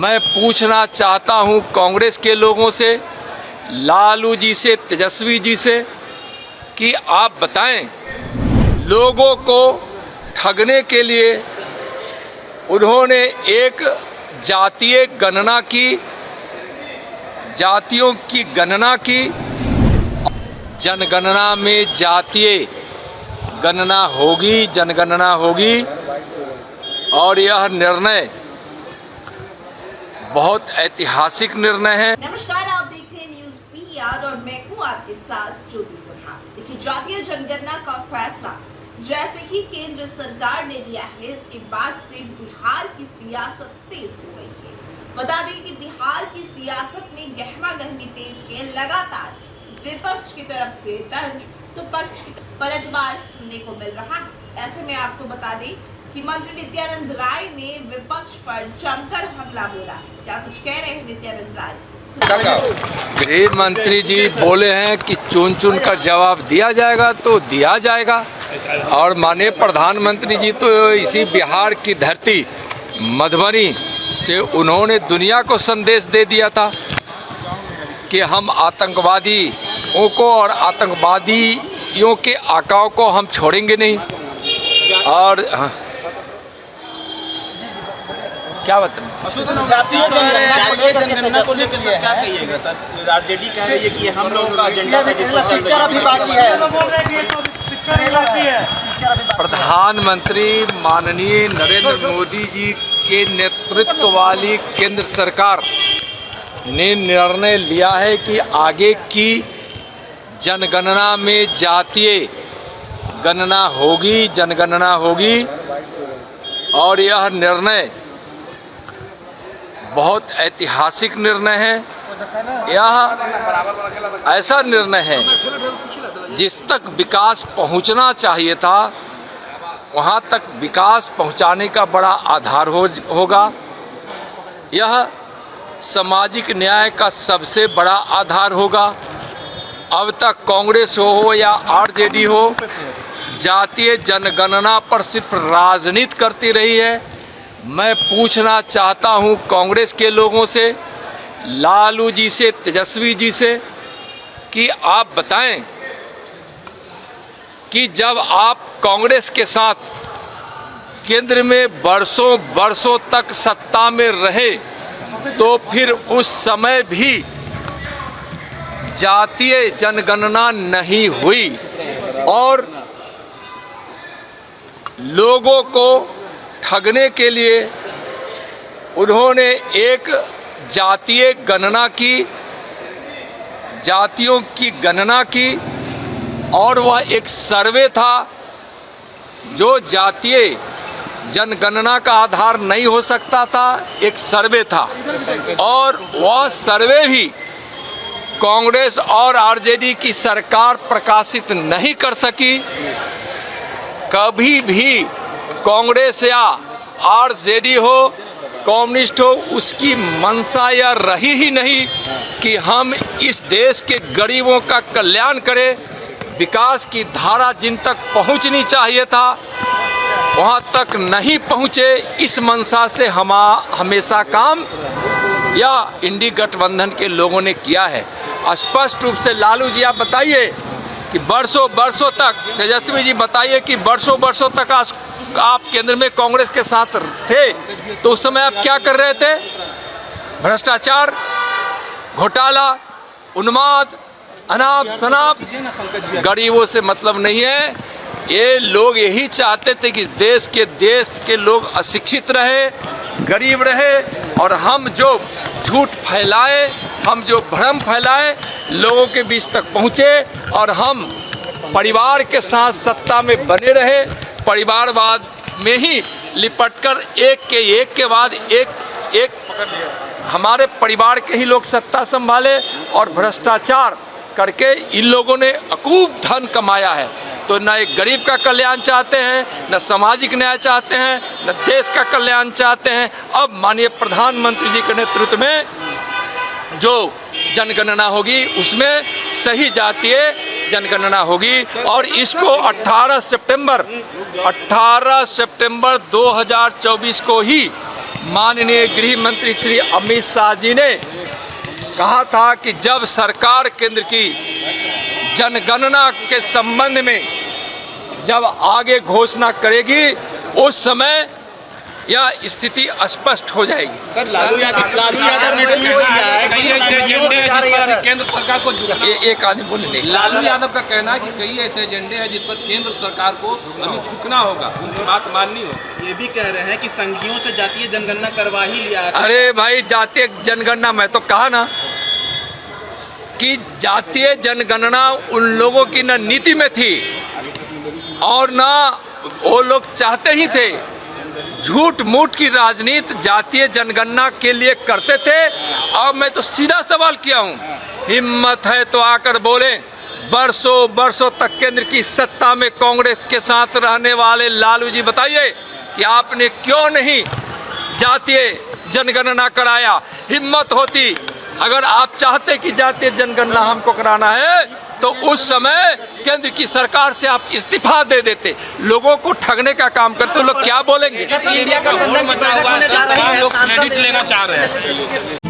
मैं पूछना चाहता हूं कांग्रेस के लोगों से, लालू जी से, तेजस्वी जी से कि आप बताएं, लोगों को ठगने के लिए उन्होंने एक जातीय गणना की, जातियों की गणना की। जनगणना में जातीय गणना होगी, जनगणना होगी और यह निर्णय बहुत ऐतिहासिक निर्णय है। नमस्कार, आप देख रहे हैं न्यूज पीआर और मैं हूं आपके साथ ज्योति सिन्हा। देखिए, जातीय जनगणना का फैसला जैसे कि केंद्र सरकार ने लिया है, इसके बाद से बिहार की सियासत तेज हो गई है। बता दें कि बिहार की सियासत में गहमा गहमी तेज है। लगातार विपक्ष की तरफ से तंज तो पक्ष की पलटवार सुनने को मिल रहा है। ऐसे में आपको बता दें कि मंत्री नित्यानंद राय ने विपक्ष पर जमकर हमला बोला। क्या कुछ कह रहे हैं नित्यानंद राय? गृह मंत्री जी बोले हैं कि चुन चुन कर जवाब दिया जाएगा तो दिया जाएगा, और माननीय प्रधानमंत्री जी तो इसी बिहार की धरती मधुबनी से उन्होंने दुनिया को संदेश दे दिया था कि हम आतंकवादियों को और आतंकवादियों के आकाओं को हम छोड़ेंगे नहीं। और क्या बताएं, जनगणना को लेकर सर क्या कहिएगा? सर आरजेडी कह रही है कि हम लोगों का एजेंडा है जिस पर चल रही है। प्रधानमंत्री माननीय नरेंद्र मोदी जी के नेतृत्व वाली केंद्र सरकार ने निर्णय लिया है कि आगे की जनगणना में जातीय गणना होगी, जनगणना होगी और यह निर्णय बहुत ऐतिहासिक निर्णय है। यह ऐसा निर्णय है जिस तक विकास पहुंचना चाहिए था वहां तक विकास पहुंचाने का बड़ा आधार होगा। यह सामाजिक न्याय का सबसे बड़ा आधार होगा। अब तक कांग्रेस हो या आरजेडी हो, जातीय जनगणना पर सिर्फ राजनीति करती रही है। मैं पूछना चाहता हूं कांग्रेस के लोगों से, लालू जी से, तेजस्वी जी से कि आप बताएं कि जब आप कांग्रेस के साथ केंद्र में वर्षों तक सत्ता में रहे तो फिर उस समय भी जातीय जनगणना नहीं हुई और लोगों को ठगने के लिए उन्होंने एक जातीय गणना की, जातियों की गणना की और वह एक सर्वे था जो जातीय जनगणना का आधार नहीं हो सकता था, एक सर्वे था और वह सर्वे भी कांग्रेस और आरजेडी की सरकार प्रकाशित नहीं कर सकी। कभी भी कांग्रेस या आरजेडी हो, कम्युनिस्ट हो, उसकी मंशा यह रही ही नहीं कि हम इस देश के गरीबों का कल्याण करें। विकास की धारा जिन तक पहुंचनी चाहिए था वहां तक नहीं पहुंचे। इस मंशा से हमेशा काम या इंडी गठबंधन के लोगों ने किया है। स्पष्ट रूप से लालू जी आप बताइए कि वर्षों तक, तेजस्वी जी बताइए कि वर्षों तक आप केंद्र में कांग्रेस के साथ थे तो उस समय आप क्या कर रहे थे? भ्रष्टाचार, घोटाला, उन्माद, अनाप शनाप, गरीबों से मतलब नहीं है। ये लोग यही चाहते थे कि देश के लोग अशिक्षित रहे, गरीब रहे और हम जो झूठ फैलाए, हम जो भ्रम फैलाए लोगों के बीच तक पहुँचे और हम परिवार के साथ सत्ता में बने रहे, परिवारवाद में ही लिपटकर एक के बाद एक हमारे परिवार के ही लोग सत्ता संभाले और भ्रष्टाचार करके इन लोगों ने अकूब धन कमाया है। तो न एक गरीब का कल्याण चाहते हैं, न सामाजिक न्याय चाहते हैं, न देश का कल्याण चाहते हैं। अब माननीय प्रधानमंत्री जी के नेतृत्व में जो जनगणना होगी उसमें सही जातीय जनगणना होगी और इसको 18 सितंबर 2024 को ही माननीय गृह मंत्री श्री अमित शाह जी ने कहा था कि जब सरकार केंद्र की जनगणना के संबंध में जब आगे घोषणा करेगी उस समय यह स्थिति स्पष्ट हो जाएगी। सर लालू यादव ने ट्वीट किया है कई ऐसे एजेंडे हैं जिस पर केंद्र सरकार को एक आदमी बोले नहीं। लालू यादव का कहना है कि कई ऐसे एजेंडे हैं जिस पर केंद्र सरकार को अभी झुकना होगा, उनकी बात माननी होगी। ये भी कह रहे हैं कि संघियों से जातीय जनगणना करवा ही लिया है। अरे भाई जातीय जनगणना, मैं तो कहा ना कि जातीय जनगणना उन लोगों की न नीति में थी और ना वो लोग चाहते ही थे। झूठ मूठ की राजनीति जातीय जनगणना के लिए करते थे। और मैं तो सीधा सवाल किया हूँ, हिम्मत है तो आकर बोले। बरसों बरसों तक केंद्र की सत्ता में कांग्रेस के साथ रहने वाले लालू जी बताइए कि आपने क्यों नहीं जातीय जनगणना कराया। हिम्मत होती, अगर आप चाहते कि जातीय जनगणना हमको कराना है तो उस समय केंद्र की सरकार से आप इस्तीफा दे देते। लोगों को ठगने का काम करते, लोग क्या बोलेंगे। इंडिया का लोग क्रेडिट लेना चाह रहे हैं।